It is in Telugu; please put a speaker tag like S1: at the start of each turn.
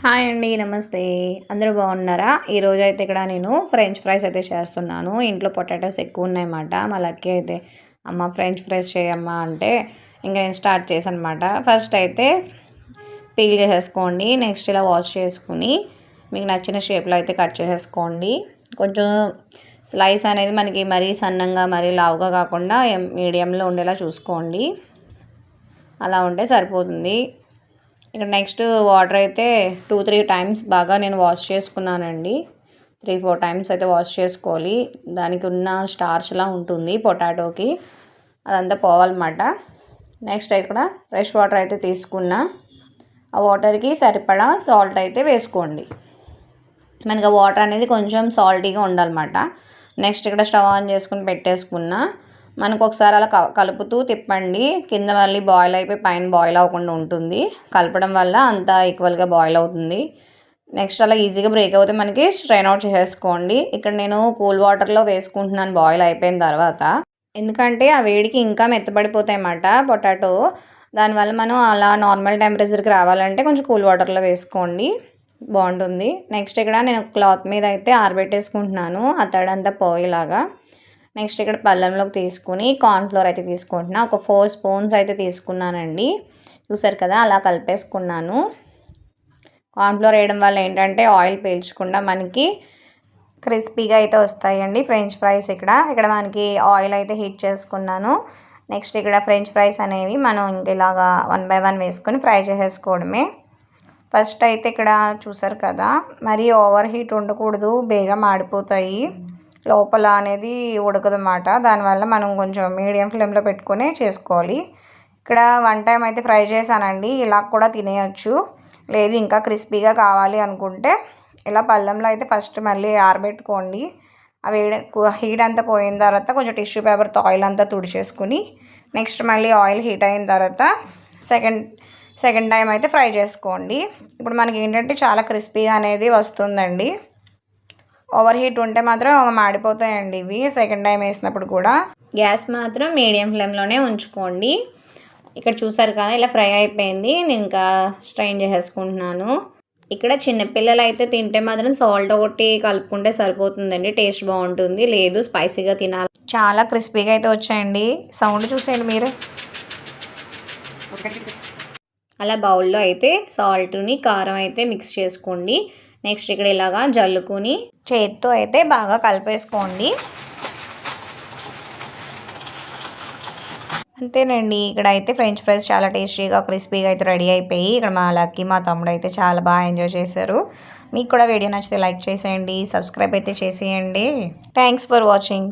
S1: హాయ్ అండి. నమస్తే. అందరూ బాగున్నారా? ఈరోజు అయితే ఇక్కడ నేను ఫ్రెంచ్ ఫ్రైస్ అయితే చేస్తున్నాను. ఇంట్లో పొటాటోస్ ఎక్కువ ఉన్నాయన్నమాట. మా లక్కీ అయితే అమ్మ ఫ్రెంచ్ ఫ్రైస్ చేయమ్మా అంటే ఇంకా నేను స్టార్ట్ చేశాను అనమాట. ఫస్ట్ అయితే పీల్ చేసేసుకోండి. నెక్స్ట్ ఇలా వాష్ చేసుకుని మీకు నచ్చిన షేప్లో అయితే కట్ చేసేసుకోండి. కొంచెం స్లైస్ అనేది మనకి మరీ సన్నంగా మరీ లావుగా కాకుండా మీడియంలో ఉండేలా చూసుకోండి. అలా ఉంటే సరిపోతుంది. ఇక్కడ నెక్స్ట్ వాటర్ అయితే 2-3 టైమ్స్ బాగా నేను వాష్ చేసుకున్నానండి. 3-4 టైమ్స్ అయితే వాష్ చేసుకోవాలి. దానికి ఉన్న స్టార్చ్లా ఉంటుంది పొటాటోకి, అదంతా పోవాలన్నమాట. నెక్స్ట్ ఇక్కడ ఫ్రెష్ వాటర్ అయితే తీసుకున్నా. ఆ వాటర్కి సరిపడా సాల్ట్ అయితే వేసుకోండి. మనకి ఆ వాటర్ అనేది కొంచెం సాల్టీగా ఉండాలన్నమాట. నెక్స్ట్ ఇక్కడ స్టవ్ ఆన్ చేసుకుని పెట్టేసుకున్నా. మనకు ఒకసారి అలా కలుపుతూ తిప్పండి. కింద మళ్ళీ బాయిల్ అయిపోయి పైన బాయిల్ అవ్వకుండా ఉంటుంది. కలపడం వల్ల అంతా ఈక్వల్గా బాయిల్ అవుతుంది. నెక్స్ట్ అలా ఈజీగా బ్రేక్ అవుతే మనకి స్ట్రైన్ అవుట్ చేసేసుకోండి. ఇక్కడ నేను కూల్ వాటర్లో వేసుకుంటున్నాను బాయిల్ అయిపోయిన తర్వాత. ఎందుకంటే ఆ వేడికి ఇంకా మెత్తబడిపోతాయి అన్నమాట పొటాటో. దానివల్ల మనం అలా నార్మల్ టెంపరేచర్కి రావాలంటే కొంచెం కూల్ వాటర్లో వేసుకోండి, బాగుంటుంది. నెక్స్ట్ ఇక్కడ నేను క్లాత్ మీద అయితే ఆరబెట్టేసుకుంటున్నాను ఆ తడంతా పోయేలాగా. నెక్స్ట్ ఇక్కడ పళ్ళెంలోకి తీసుకుని కార్న్ఫ్లోర్ అయితే తీసుకుంటున్నా. ఒక 4 స్పూన్స్ అయితే తీసుకున్నానండి. చూసారు కదా, అలా కలిపేసుకున్నాను. కార్న్ఫ్లోర్ వేయడం వల్ల ఏంటంటే ఆయిల్ పీల్చకుండా మనకి క్రిస్పీగా అయితే వస్తాయండి ఫ్రెంచ్ ఫ్రైస్. ఇక్కడ మనకి ఆయిల్ అయితే హీట్ చేసుకున్నాను. నెక్స్ట్ ఇక్కడ ఫ్రెంచ్ ఫ్రైస్ అనేవి మనం ఇలాగా 1 by 1 వేసుకొని ఫ్రై చేసేసుకోవడమే. ఫస్ట్ అయితే ఇక్కడ చూసారు కదా, మరీ ఓవర్ హీట్ ఉండకూడదు, బేగా మాడిపోతాయి, లోపల అనేది ఉడకదన్నమాట. దానివల్ల మనం కొంచెం మీడియం ఫ్లేమ్లో పెట్టుకొని చేసుకోవాలి. ఇక్కడ 1 టైం అయితే ఫ్రై చేశానండి. ఇలా కూడా తినేయచ్చు. లేదు ఇంకా క్రిస్పీగా కావాలి అనుకుంటే ఇలా పళ్ళెంలో అయితే ఫస్ట్ మళ్ళీ ఆరబెట్టుకోండి. అవి హీట్ అంతా పోయిన తర్వాత కొంచెం టిష్యూ పేపర్తో ఆయిల్ అంతా తుడిచేసుకుని నెక్స్ట్ మళ్ళీ ఆయిల్ హీట్ అయిన తర్వాత సెకండ్ టైం అయితే ఫ్రై చేసుకోండి. ఇప్పుడు మనకి ఏంటంటే చాలా క్రిస్పీగా అనేది వస్తుందండి. ఓవర్ హీట్ ఉంటే మాత్రం మాడిపోతాయండి ఇవి సెకండ్ టైం వేసినప్పుడు కూడా. గ్యాస్ మాత్రం మీడియం ఫ్లేమ్లోనే ఉంచుకోండి. ఇక్కడ చూసారు కదా, ఇలా ఫ్రై అయిపోయింది. నేను ఇంకా స్ట్రైన్ చేసేసుకుంటున్నాను. ఇక్కడ చిన్నపిల్లలు అయితే తింటే మాత్రం సాల్ట్ ఒకటి కలుపుకుంటే సరిపోతుందండి, టేస్ట్ బాగుంటుంది. లేదు స్పైసీగా తినాలి. చాలా క్రిస్పీగా అయితే వచ్చాయండి. సౌండ్ చూసేయండి మీరు. అలా బౌల్లో అయితే సాల్ట్ని కారం అయితే మిక్స్ చేసుకోండి. నెక్స్ట్ ఇక్కడ ఇలాగా జల్లుకుని చేతితో అయితే బాగా కలిపేసుకోండి. అంతేనండి. ఇక్కడ అయితే ఫ్రెంచ్ ఫ్రైస్ చాలా టేస్టీగా క్రిస్పీగా అయితే రెడీ అయిపోయి ఇక్కడ మా లక్కీ మా తమ్ముడు అయితే చాలా బాగా ఎంజాయ్ చేశారు. మీకు కూడా వీడియో నచ్చితే లైక్ చేసేయండి, సబ్స్క్రైబ్ అయితే చేసేయండి. Thanks for watching.